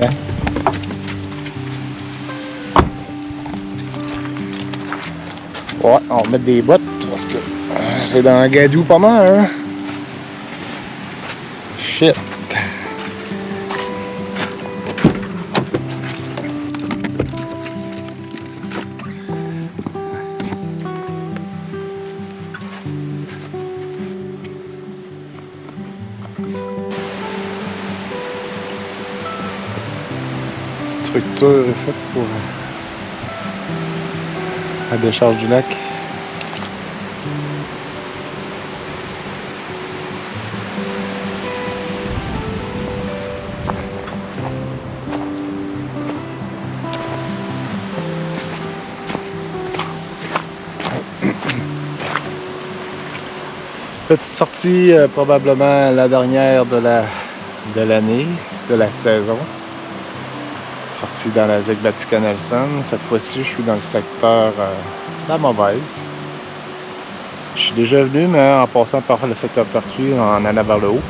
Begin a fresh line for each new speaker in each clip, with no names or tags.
Hein? Ouais, on va mettre des bottes parce que c'est dans le gadou pas mal, hein? Shit! Structure ici pour la décharge du lac. Petite sortie, probablement la dernière de l'année, de la saison. Sortie dans la Zec-Batica-Nelson. Cette fois-ci, je suis dans le secteur La Mauvaise. Je suis déjà venu, mais en passant par le secteur Pertuis, en allant vers le haut.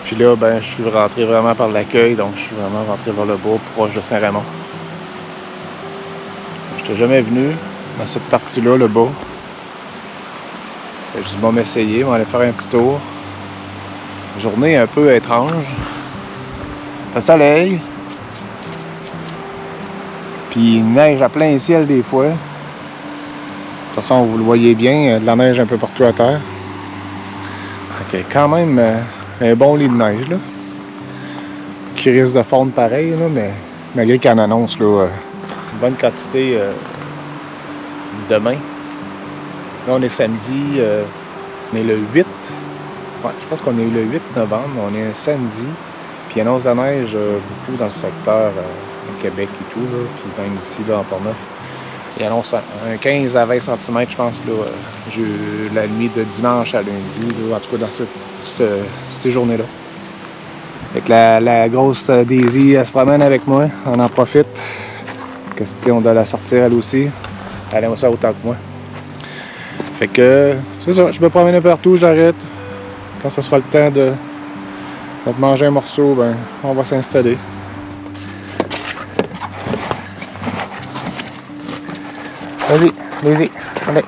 Puis là, ben, je suis rentré vraiment par l'accueil, donc je suis vraiment rentré vers le bas, proche de Saint-Raymond. Je n'étais jamais venu dans cette partie-là, le bas. Je dis, bon, m'essayer, on va aller faire un petit tour. Journée un peu étrange. Le soleil. Puis il neige à plein ciel des fois. De toute façon, vous le voyez bien, de la neige un peu partout à terre. Ok, quand même un bon lit de neige, là. Qui risque de fondre pareil, là, mais malgré qu'on annonce là, une bonne quantité demain. Là, on est samedi, on est le 8. Ouais, je pense qu'on est le 8 novembre, on est un samedi. Puis il annonce de la neige beaucoup dans le secteur au Québec et tout, là, puis même ici, là, en Port-Neuf. Il annonce un 15 à 20 cm, je pense, là, la nuit de dimanche à lundi, là, en tout cas dans ces journées-là. Fait que la grosse Daisy, elle se promène avec moi, on en profite. Question de la sortir elle aussi. Elle aime ça autant que moi. Fait que, c'est ça, je me promène un peu partout, j'arrête. Quand ce sera le temps de manger un morceau, ben, on va s'installer. Vas-y, allez-y, allez.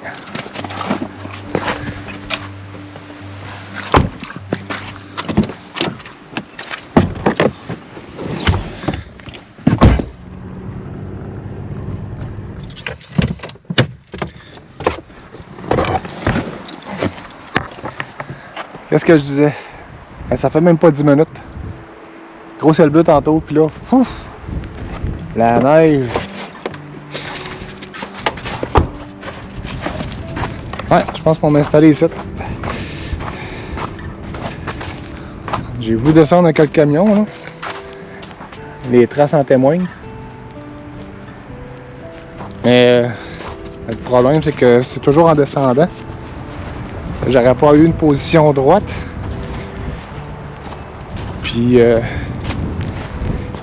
Qu'est-ce que je disais? Ça fait même pas 10 minutes. Gros ciel bleu tantôt, puis là, ouf, la neige. Ouais, je pense qu'on va m'installer ici. J'ai voulu descendre avec le camion, là. Les traces en témoignent. Mais le problème, c'est que c'est toujours en descendant. J'aurais pas eu une position droite. Puis,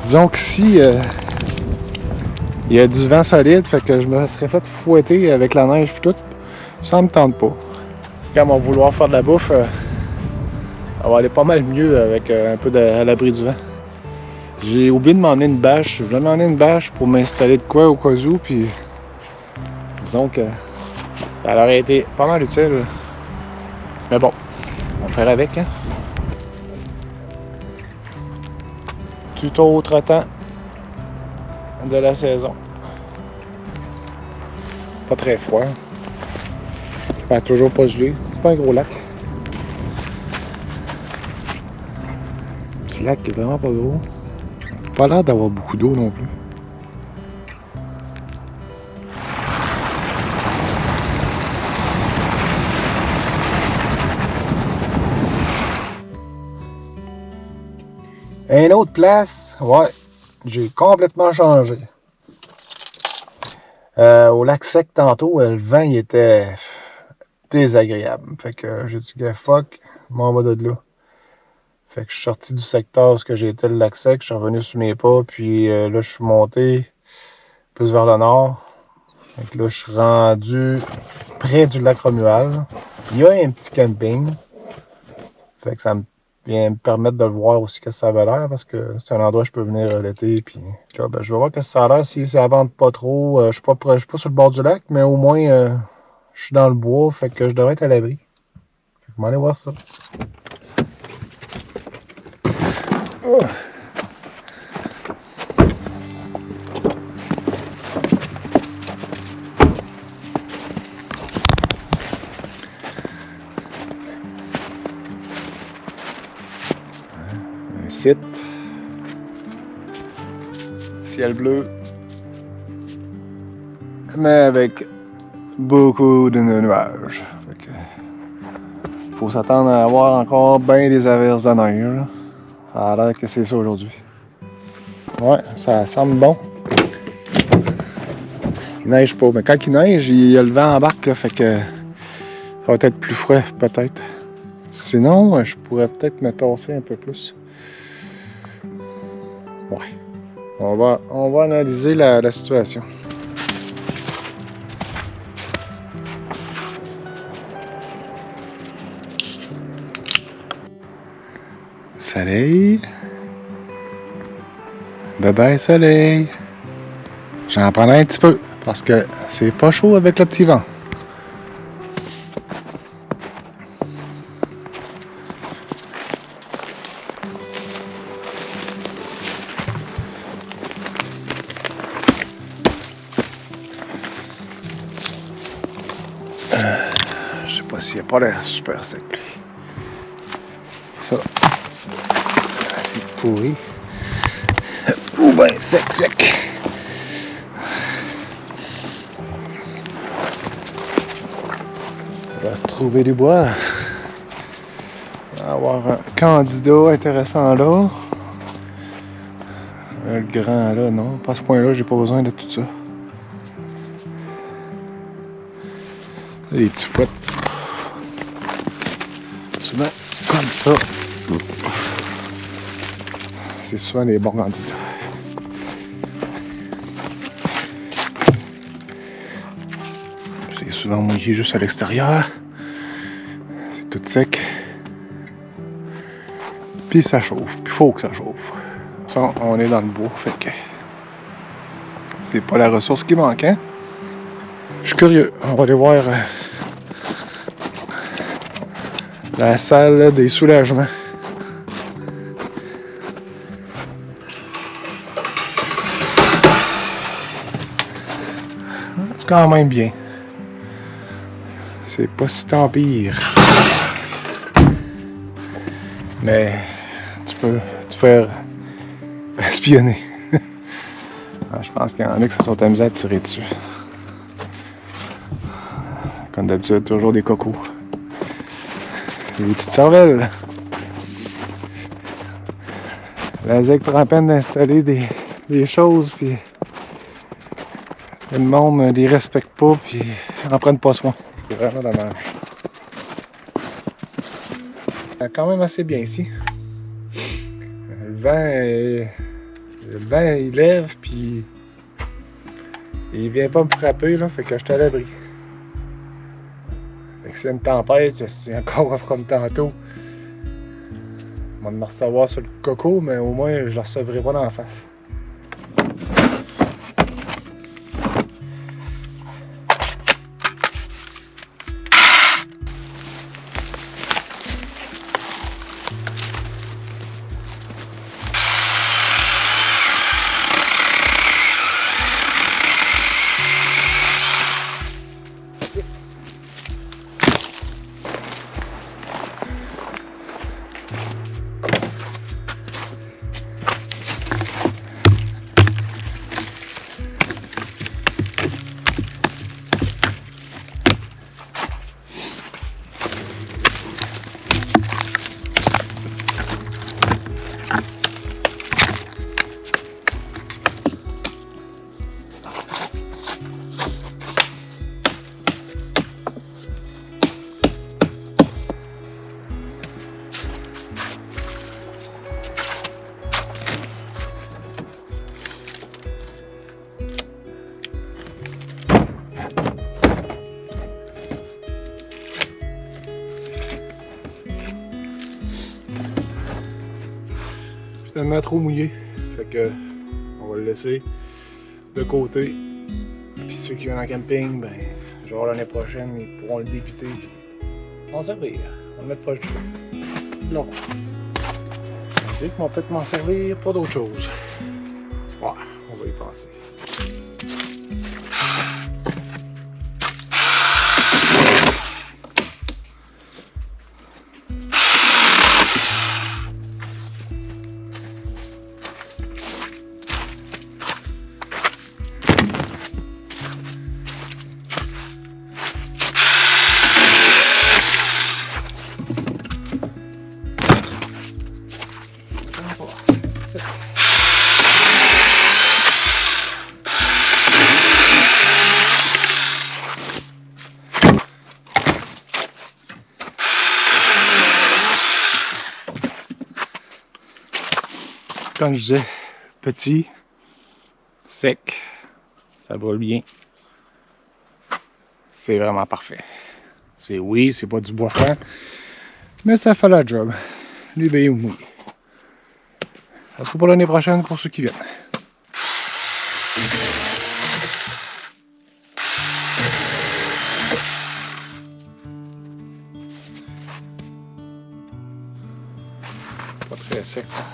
disons qu'ici, il y a du vent solide, fait que je me serais fait fouetter avec la neige et tout. Ça me tente pas. Quand on va vouloir faire de la bouffe, ça va aller pas mal mieux avec un peu à l'abri du vent. J'ai oublié de m'emmener une bâche. Je voulais m'emmener une bâche pour m'installer de quoi au cas où, puis disons que ça aurait été pas mal utile. Mais bon, on va faire avec, hein. Tout autre temps de la saison. Pas très froid. Pas toujours pas gelé. C'est pas un gros lac. Un petit lac qui est vraiment pas gros. Pas l'air d'avoir beaucoup d'eau non plus. Une autre place, ouais, j'ai complètement changé. Au lac sec tantôt, le vent il était désagréable. Fait que j'ai dit que fuck, m'en va de là. Fait que je suis sorti du secteur où j'étais le lac sec, je suis revenu sur mes pas, puis là je suis monté plus vers le nord. Fait que là je suis rendu près du lac Romuald. Il y a un petit camping. Fait que ça vient me permettre de le voir aussi que ça avait l'air, parce que c'est un endroit où je peux venir l'été. Puis là, ben, je vais voir que ça a l'air, si ça avance pas trop. Je suis pas sur le bord du lac, mais au moins je suis dans le bois, fait que je devrais être à l'abri. Fait que je vais aller voir ça. Oh. Un site. Ciel bleu. Mais avec beaucoup de nuages. Faut s'attendre à avoir encore bien des averses de neige. Là. Ça a l'air que c'est ça aujourd'hui. Ouais, ça semble bon. Il neige pas. Mais quand il neige, il y a le vent en barque, là, fait que ça va être plus frais, peut-être. Sinon, je pourrais peut-être me tasser un peu plus. Ouais. On va analyser la situation. Soleil. Bye bye soleil. J'en prendrai un petit peu parce que c'est pas chaud avec le petit vent. Je sais pas s'il n'y a pas l'air super sec. Ça, c'est pourri. Ou ben sec. On va se trouver du bois. On va avoir un candidat intéressant là. Le grand là, non. Pas à ce point-là, j'ai pas besoin de tout ça. Les petits fouettes. Souvent comme ça. C'est souvent les bons candidats. C'est souvent mouillé juste à l'extérieur. C'est tout sec. Puis ça chauffe. Puis il faut que ça chauffe. Ça, on est dans le bois, fait que c'est pas la ressource qui manque, hein? Je suis curieux. On va aller voir la salle des soulagements. C'est quand même bien. C'est pas si tant pire. Mais tu peux te faire espionner. Je pense qu'il y en a qui se sont amusés à tirer dessus. Comme d'habitude, toujours des cocos. Des petites cervelles. La ZEC prend la peine d'installer des choses, puis le monde les respecte pas, puis en prennent pas soin. C'est vraiment dommage. C'est quand même assez bien ici. Le vent il lève, puis il vient pas me frapper, là, fait que je suis à l'abri. Fait que s'il y a une tempête, c'est encore comme tantôt. On va me recevoir sur le coco, mais au moins je ne le recevrai pas dans la face. tellement trop mouillé. Fait que on va le laisser de côté. Puis ceux qui viennent en camping, ben genre l'année prochaine, ils pourront le dépiter et s'en servir. On va le mettre proche du feu. Là. Ils vont peut-être m'en servir pour d'autres choses. Ouais, on va y penser. Comme je disais, petit, sec, ça va bien. C'est vraiment parfait. Oui, c'est pas du bois franc, mais ça fait la job. L'éveiller ou mouiller. Ça sera pour l'année prochaine pour ceux qui viennent. Pas très sec ça.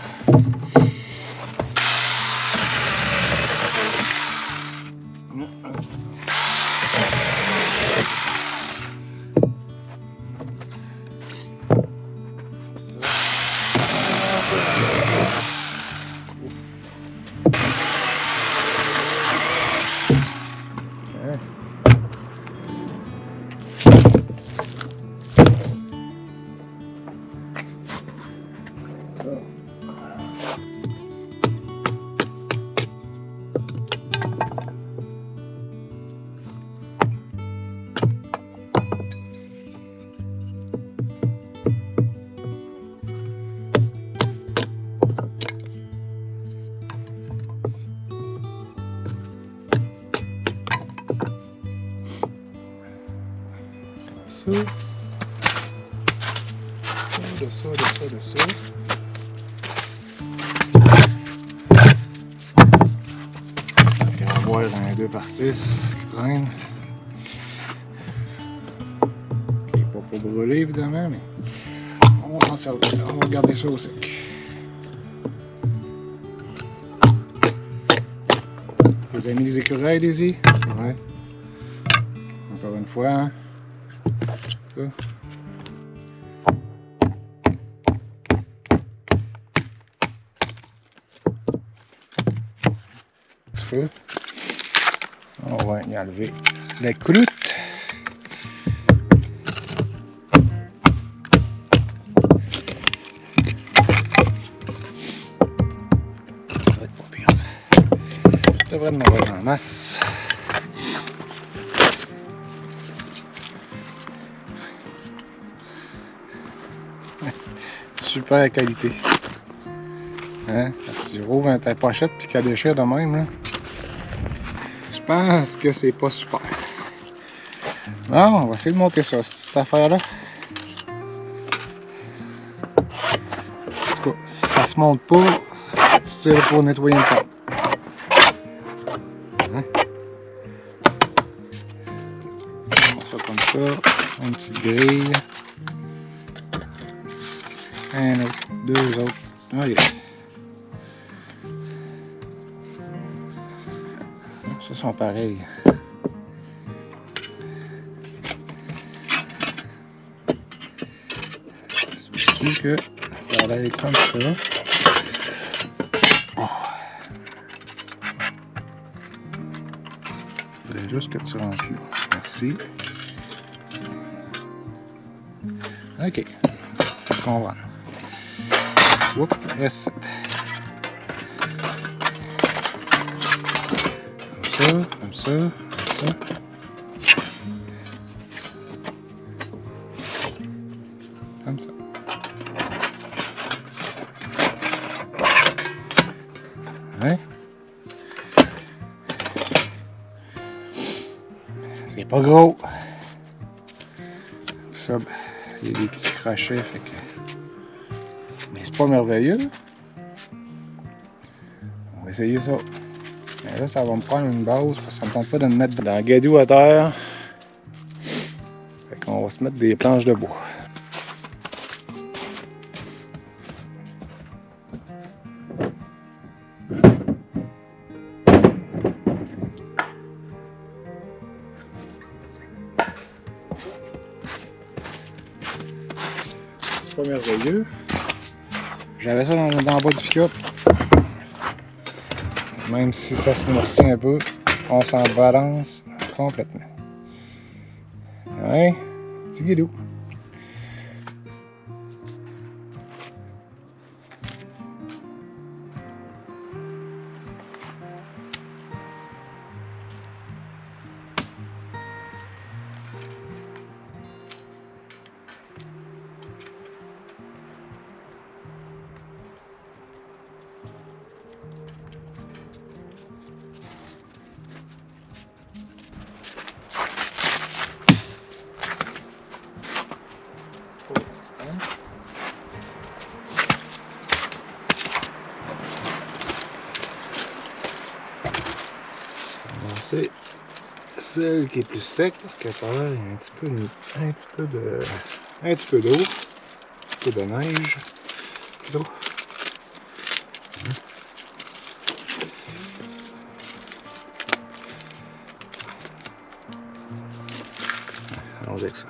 De ça. On va avoir un 2x6 qui traîne. Qui n'est pas pour brûler évidemment, mais on va s'en servir. On va garder ça au sec. Tes amis les écureuils, Daisy? Ouais. Encore une fois, hein? Ça. On va y enlever la croûte. Ça va être pas pire ça. Ça devrait en avoir en masse. Super qualité. Hein? Quand tu rouvres ta pochette et qu'elle déchire de même, là. Je pense que c'est pas super. Bon, on va essayer de monter ça, cette affaire-là. En tout cas, si ça se monte pas, tu tires pour nettoyer le temps. Hein? On va faire comme ça. Une petite grille. Un autre, deux autres. Okay. Ça sont pareils. C'est sûr que ça a l'air comme ça. Oh. C'est juste que tu rentres là. Merci. Ok. Je comprends. Oups, reste. Comme ça, comme ça. Comme ça. Ouais. C'est pas gros. Ça, il y a des petits crochets, fait que... Mais c'est pas merveilleux. essayer ça. Mais là, ça va me prendre une base parce que ça me tente pas de me mettre dans le gadou à terre. Fait qu'on va se mettre des planches de bois. C'est pas merveilleux. J'avais ça dans le bas du pick-up. Même si ça se noircit un peu, on s'en balance complètement. Ouais, petit guidou. C'est celle qui est plus sec parce qu'à travers il y a un petit peu d'eau, un petit peu de neige, d'eau. Allons avec ça.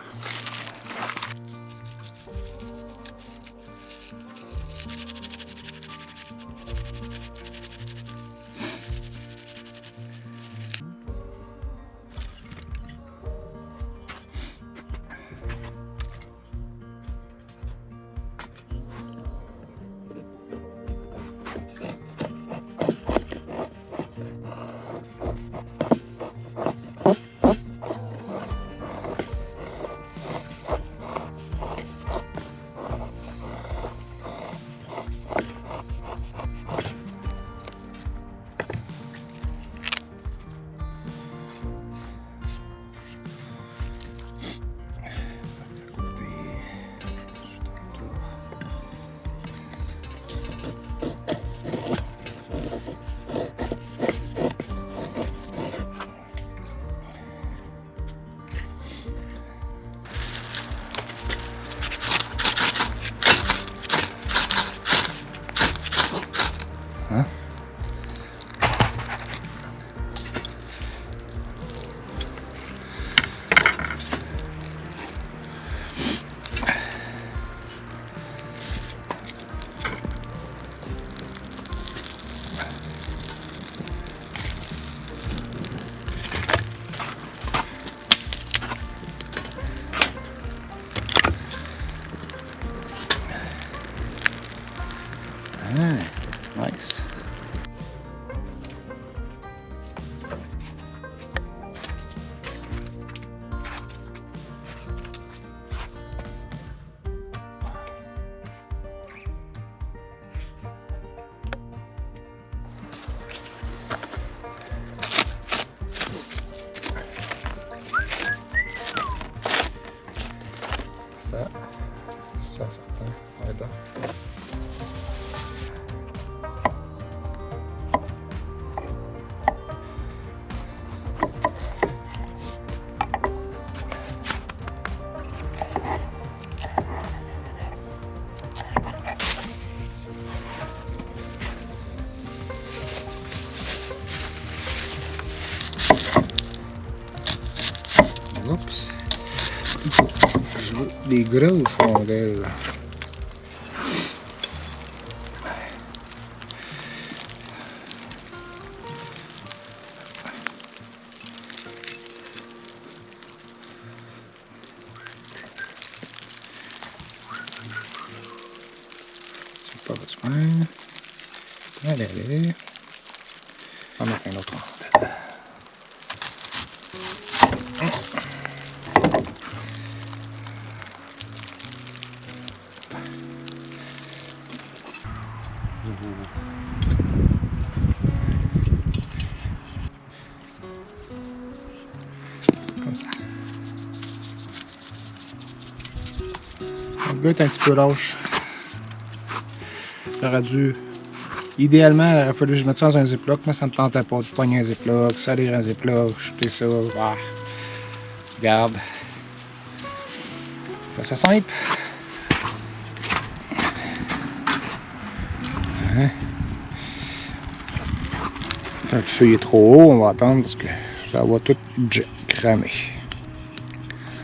Hein? Nice. Ça certain. Ouais, donc. Oups. Je veux des grosses rondelles. C'est pas besoin. Allez, allez. On va mettre un autre rondelle. Comme ça. Le gars est un petit peu lâche. J'aurais dû Idéalement, il aurait fallu que je mette ça dans un ziploc, mais ça ne me tentait pas de pogner un ziploc, salir un ziploc, jeter ça. Ah. Regarde. Fais ça simple. Hein? Quand le feu est trop haut, on va attendre parce que ça va tout cramer.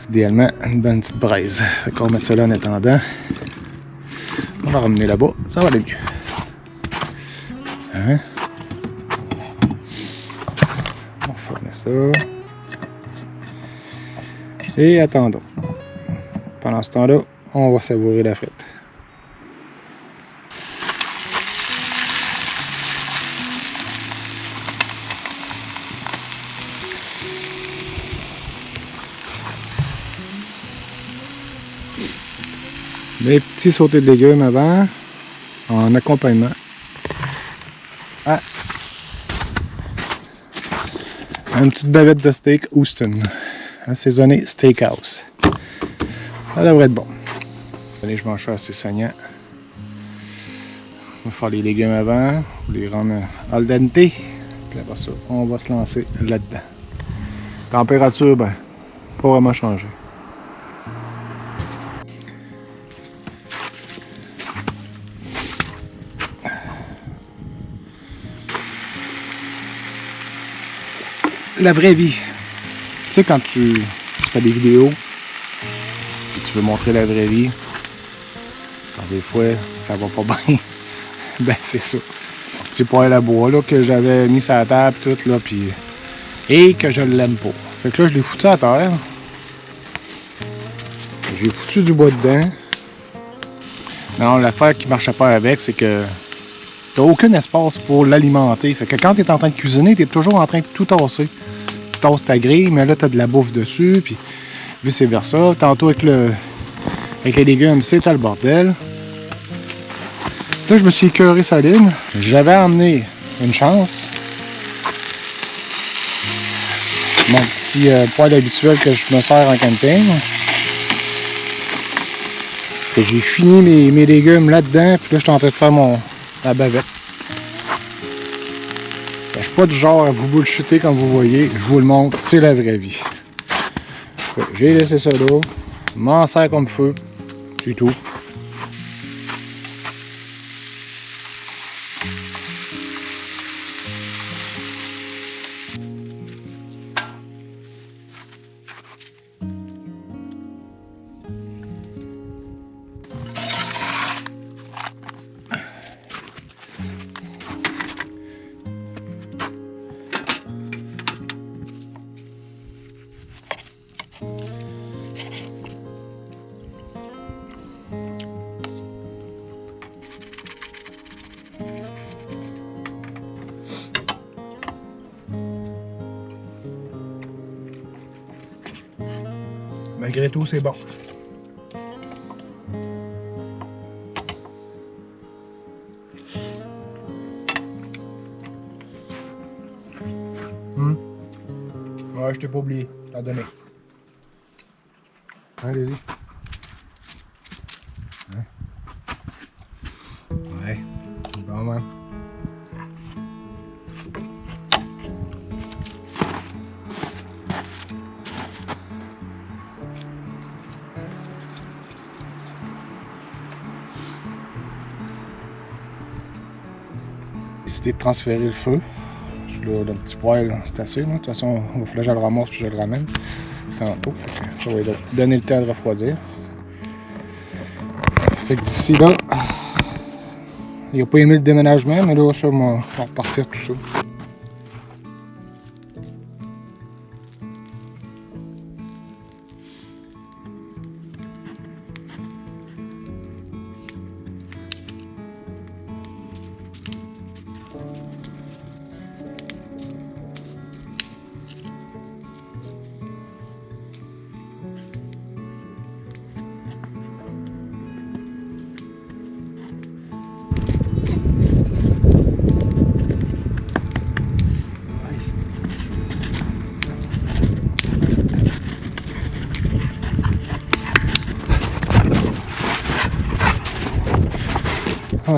Idéalement, une bonne petite braise. Fait qu'on va mettre ça là en attendant. On va ramener là-bas, ça va aller mieux. Hein? On va fermer ça. Et attendons. Pendant ce temps-là, on va savourer la frite. Les petits sautés de légumes avant, en accompagnement. Ah. Une petite bavette de steak Houston, assaisonné steakhouse. Ça devrait être bon. Allez, je mange ça assez saignant. On va faire les légumes avant, les rendre al dente. Puis après ça, on va se lancer là-dedans. Température, ben, pas vraiment changé. La vraie vie. Tu sais, quand tu fais des vidéos, puis tu veux montrer la vraie vie, quand des fois, ça va pas bien, ben c'est ça. C'est poêle à bois, là, que j'avais mis sur la table, tout, là, puis... Et que je l'aime pas. Fait que là, je l'ai foutu à terre. J'ai foutu du bois dedans. Non, l'affaire qui marchait pas avec, c'est que t'as aucun espace pour l'alimenter. Fait que quand t'es en train de cuisiner, t'es toujours en train de tout tasser. Tu tasses ta grille, mais là, t'as de la bouffe dessus, puis vice versa. Tantôt, avec les légumes, c'était le bordel. Là, je me suis écœuré solide. J'avais emmené une chance. Mon petit poêle habituel que je me sers en camping. J'ai fini mes légumes là-dedans, puis là, je suis en train de faire la bavette. Je suis pas du genre à vous bullshiter comme vous voyez, je vous le montre, c'est la vraie vie. J'ai laissé ça là, m'en sers comme feu, c'est tout. Malgré tout, c'est bon. Ouais, je t'ai pas oublié. Je t'en donné. Allez-y. Ouais. C'est bon, man. Décidé de transférer le feu. Là, le petit poêle, c'est assez. Là. De toute façon, il va falloir que je le ramasse puis je le ramène tantôt. Ça va donner le temps de refroidir. Fait que d'ici là, il n'a pas aimé le déménagement, mais là, ça va repartir tout ça.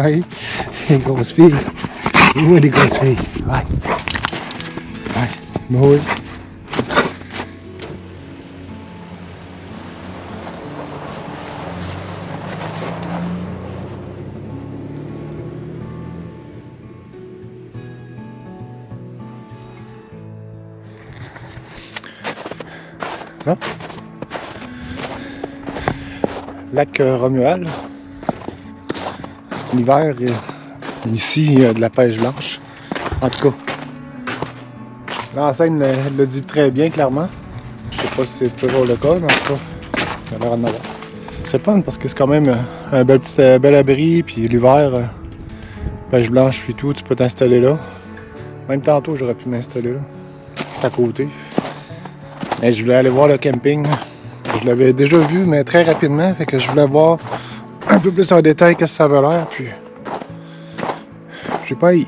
Ouais, des grosses filles. Oui, des grosses filles. Ouais. Ouais, mais oui. Là. Lac Romuald. L'hiver, ici, il y a de la pêche blanche. En tout cas, l'enseigne le dit très bien, clairement. Je sais pas si c'est toujours le cas, mais en tout cas, ça a l'air d'en avoir. C'est fun parce que c'est quand même un bel abri, puis l'hiver, pêche blanche puis tout, tu peux t'installer là. Même tantôt, j'aurais pu m'installer là, à côté. Mais je voulais aller voir le camping. Je l'avais déjà vu, mais très rapidement, fait que je voulais voir un peu plus en détail qu'est-ce que ça avait l'air, puis j'ai pas eu.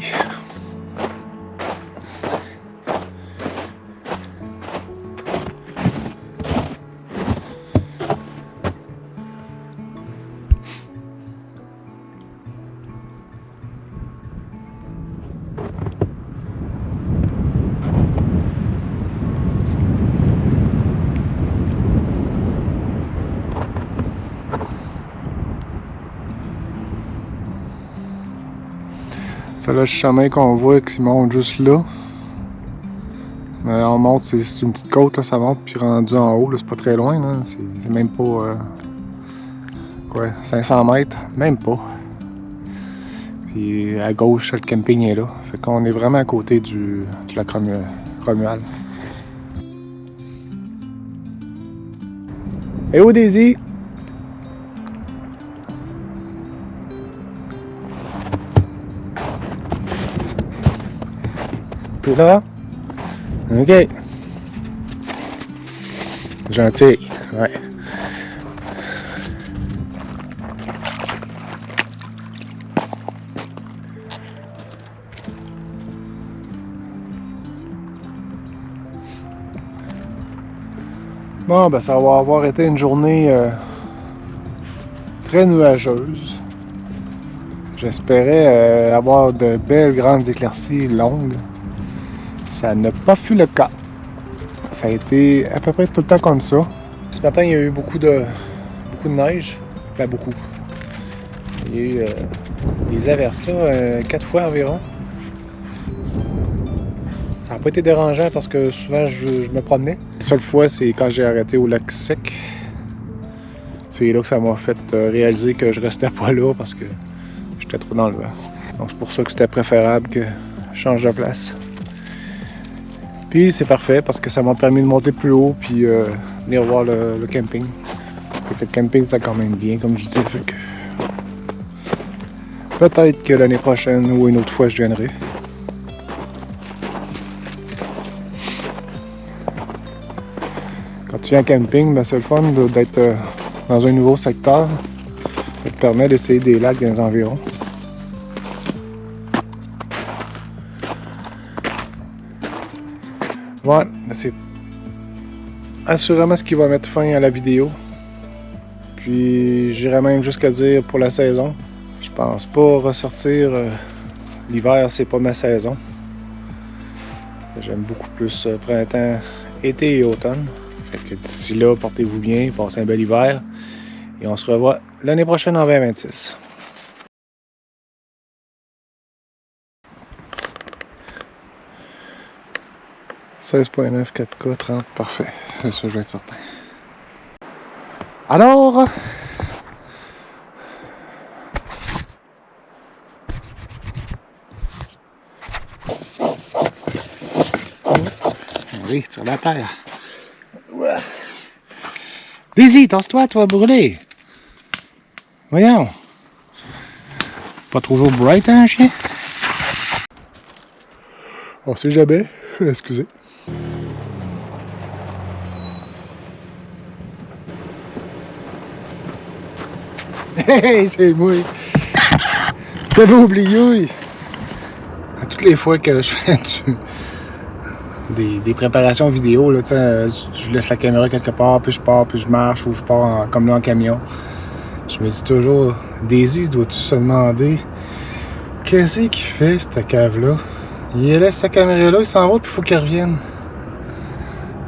C'est là le chemin qu'on voit qui monte juste là. Mais on monte, c'est une petite côte, là, ça monte, puis rendu en haut, c'est pas très loin, c'est même pas quoi, 500 mètres, même pas. Puis à gauche, le camping est là. Fait qu'on est vraiment à côté du lac Romuald. Et où Daisy? Puis là? Ok. Gentil, ouais. Bon, ben ça va avoir été une journée très nuageuse. J'espérais avoir de belles grandes éclaircies longues. Ça n'a pas fut le cas. Ça a été à peu près tout le temps comme ça. Ce matin, il y a eu beaucoup de neige. Ben beaucoup. Il y a eu des averses là, 4 fois environ. Ça n'a pas été dérangeant parce que souvent je me promenais. La seule fois, c'est quand j'ai arrêté au lac sec. C'est là que ça m'a fait réaliser que je restais pas là parce que j'étais trop dans le vent. Donc c'est pour ça que c'était préférable que je change de place. Puis c'est parfait parce que ça m'a permis de monter plus haut puis venir voir le camping. Fait que le camping c'était quand même bien comme je dis. Fait que peut-être que l'année prochaine ou une autre fois je viendrai. Quand tu viens en camping, ben c'est le fun d'être dans un nouveau secteur. Ça te permet d'essayer des lacs dans les environs. Ouais, c'est assurément ce qui va mettre fin à la vidéo. Puis j'irais même jusqu'à dire pour la saison. Je pense pas ressortir l'hiver, c'est pas ma saison. J'aime beaucoup plus printemps, été et automne. Fait que d'ici là, portez-vous bien, passez un bel hiver. Et on se revoit l'année prochaine en 2026. « 16.9, 4K, 30, parfait. C'est ça, je vais être certain. Alors... Oui, sur la terre. Ouais. Daisy, tasse-toi, tu vas brûler. Voyons. Pas toujours bright, hein, chien? On sait jamais. Excusez. Hey, c'est moi. J'avais oublié. À toutes les fois que je fais des préparations vidéo, là, je laisse la caméra quelque part, puis je pars, puis je marche, ou je pars comme là en camion. Je me dis toujours, Daisy, dois-tu se demander qu'est-ce qu'il fait, cette cave-là? Il laisse sa caméra là, il s'en va, puis il faut qu'il revienne.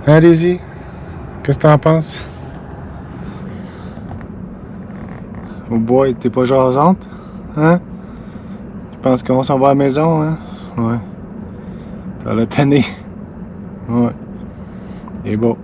Hein, Daisy? Qu'est-ce que t'en penses? Oh boy, t'es pas jasante? Hein? Je pense qu'on s'en va à la maison, hein? Ouais. T'as la tannée. Ouais. C'est beau.